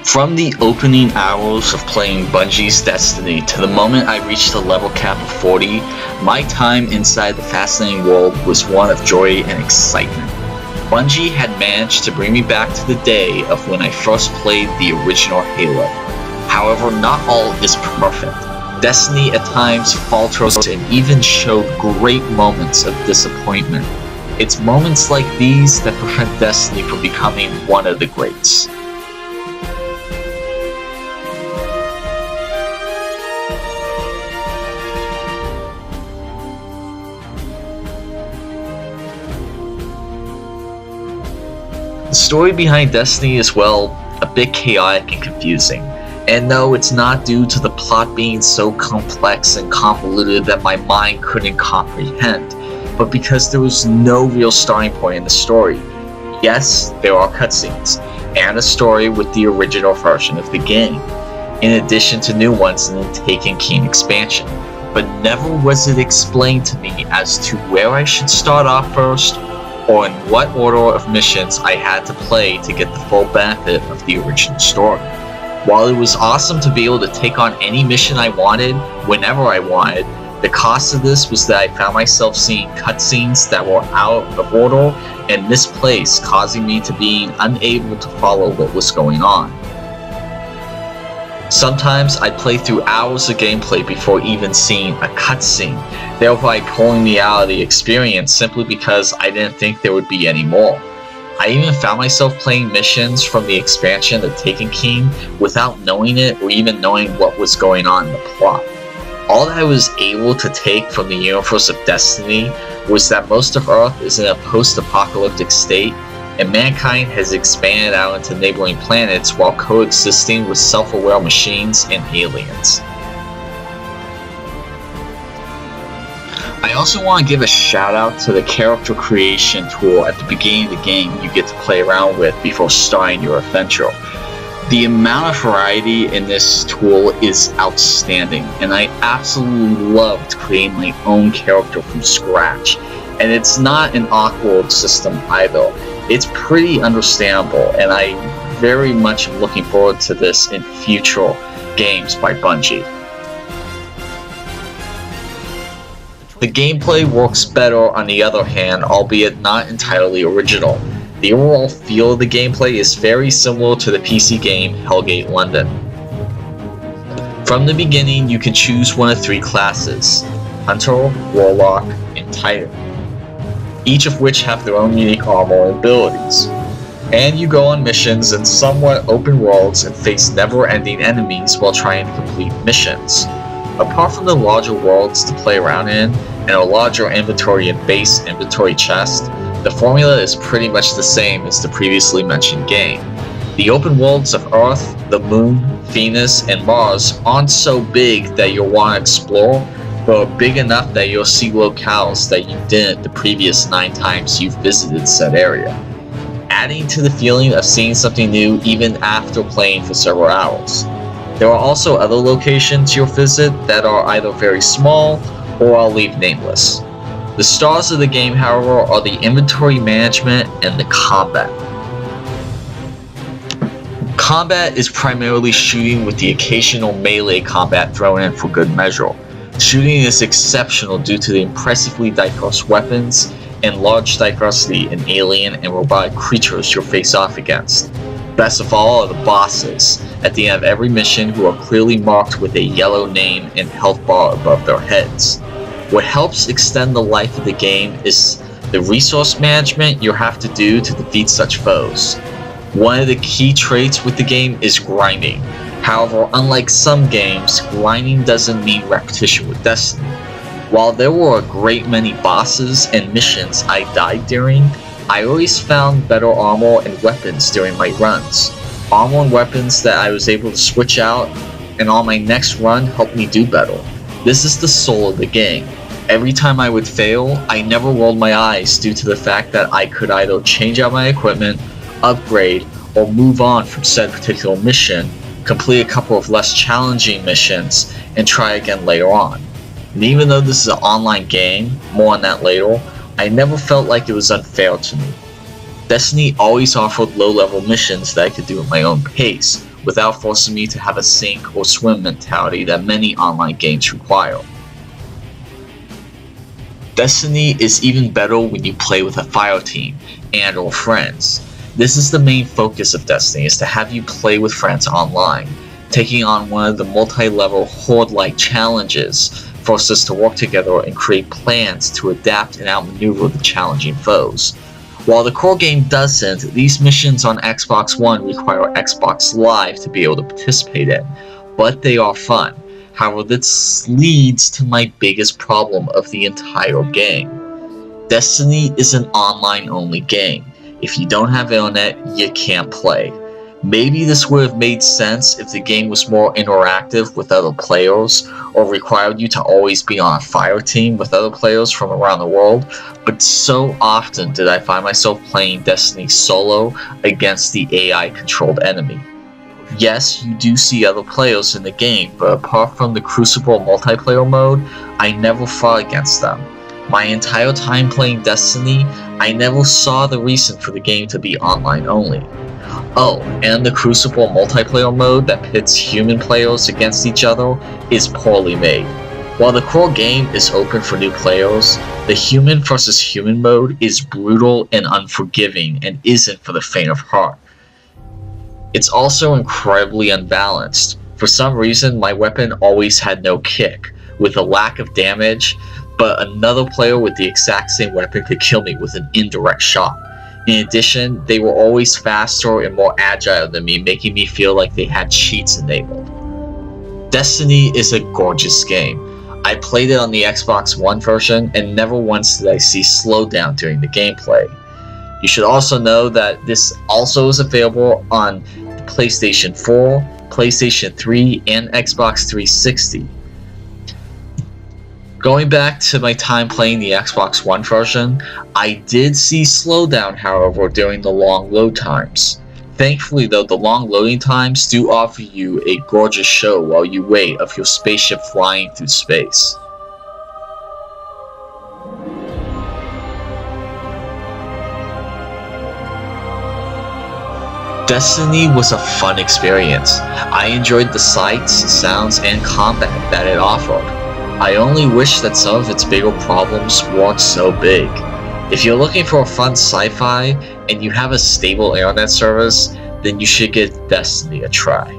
From the opening hours of playing Bungie's Destiny to the moment I reached the level cap of 40, my time inside the fascinating world was one of joy and excitement. Bungie had managed to bring me back to the day of when I first played the original Halo. However, not all is perfect. Destiny at times falters and even showed great moments of disappointment. It's moments like these that prevent Destiny from becoming one of the greats. The story behind Destiny is, well, a bit chaotic and confusing. And no, it's not due to the plot being so complex and convoluted that my mind couldn't comprehend, but because there was no real starting point in the story. Yes, there are cutscenes, and a story with the original version of the game, in addition to new ones in the Taken King expansion, but never was it explained to me as to where I should start off first, or in what order of missions I had to play to get the full benefit of the original story. While it was awesome to be able to take on any mission I wanted, whenever I wanted, the cost of this was that I found myself seeing cutscenes that were out of order and misplaced, causing me to be unable to follow what was going on. Sometimes I'd play through hours of gameplay before even seeing a cutscene, thereby pulling me out of the experience simply because I didn't think there would be any more. I even found myself playing missions from the expansion The Taken King without knowing it or even knowing what was going on in the plot. All that I was able to take from the universe of Destiny was that most of Earth is in a post-apocalyptic state, and mankind has expanded out into neighboring planets while coexisting with self-aware machines and aliens. I also want to give a shout out to the character creation tool at the beginning of the game you get to play around with before starting your adventure. The amount of variety in this tool is outstanding, and I absolutely loved creating my own character from scratch. And it's not an awkward system either. It's pretty understandable, and I very much am looking forward to this in future games by Bungie. The gameplay works better on the other hand, albeit not entirely original. The overall feel of the gameplay is very similar to the PC game Hellgate London. From the beginning, you can choose one of three classes: Hunter, Warlock, and Titan, each of which have their own unique armor and abilities. And you go on missions in somewhat open worlds and face never-ending enemies while trying to complete missions. Apart from the larger worlds to play around in, and a larger inventory and base inventory chest, the formula is pretty much the same as the previously mentioned game. The open worlds of Earth, the Moon, Venus, and Mars aren't so big that you'll want to explore, but are big enough that you'll see locales that you didn't the previous 9 times you've visited said area, adding to the feeling of seeing something new even after playing for several hours. There are also other locations you'll visit that are either very small or I'll leave nameless. The stars of the game, however, are the inventory management and the combat. Combat is primarily shooting with the occasional melee combat thrown in for good measure. Shooting is exceptional due to the impressively diverse weapons and large diversity in alien and robotic creatures you'll face off against. Best of all are the bosses, at the end of every mission, who are clearly marked with a yellow name and health bar above their heads. What helps extend the life of the game is the resource management you'll have to do to defeat such foes. One of the key traits with the game is grinding. However, unlike some games, grinding doesn't mean repetition with Destiny. While there were a great many bosses and missions I died during, I always found better armor and weapons during my runs. Armor and weapons that I was able to switch out, and on my next run helped me do better. This is the soul of the game. Every time I would fail, I never rolled my eyes due to the fact that I could either change out my equipment, upgrade, or move on from said particular mission, complete a couple of less challenging missions, and try again later on. And even though this is an online game, more on that later, I never felt like it was unfair to me. Destiny always offered low-level missions that I could do at my own pace, without forcing me to have a sink or swim mentality that many online games require. Destiny is even better when you play with a fire team and or friends. This is the main focus of Destiny, is to have you play with friends online. Taking on one of the multi-level horde-like challenges forces us to work together and create plans to adapt and outmaneuver the challenging foes. While the core game doesn't, these missions on Xbox One require Xbox Live to be able to participate in, but they are fun. However, this leads to my biggest problem of the entire game. Destiny is an online-only game. If you don't have internet, you can't play. Maybe this would have made sense if the game was more interactive with other players, or required you to always be on a fire team with other players from around the world, but so often did I find myself playing Destiny solo against the AI-controlled enemy. Yes, you do see other players in the game, but apart from the Crucible multiplayer mode, I never fought against them. My entire time playing Destiny, I never saw the reason for the game to be online only. Oh, and the Crucible multiplayer mode that pits human players against each other is poorly made. While the core game is open for new players, the human versus human mode is brutal and unforgiving and isn't for the faint of heart. It's also incredibly unbalanced. For some reason, my weapon always had no kick, with a lack of damage, but another player with the exact same weapon could kill me with an indirect shot. In addition, they were always faster and more agile than me, making me feel like they had cheats enabled. Destiny is a gorgeous game. I played it on the Xbox One version, and never once did I see slowdown during the gameplay. You should also know that this also is available on PlayStation 4, PlayStation 3, and Xbox 360. Going back to my time playing the Xbox One version, I did see slowdown, however, during the long load times. Thankfully though, the long loading times do offer you a gorgeous show while you wait of your spaceship flying through space. Destiny was a fun experience. I enjoyed the sights, sounds, and combat that it offered. I only wish that some of its bigger problems weren't so big. If you're looking for a fun sci-fi and you have a stable internet service, then you should give Destiny a try.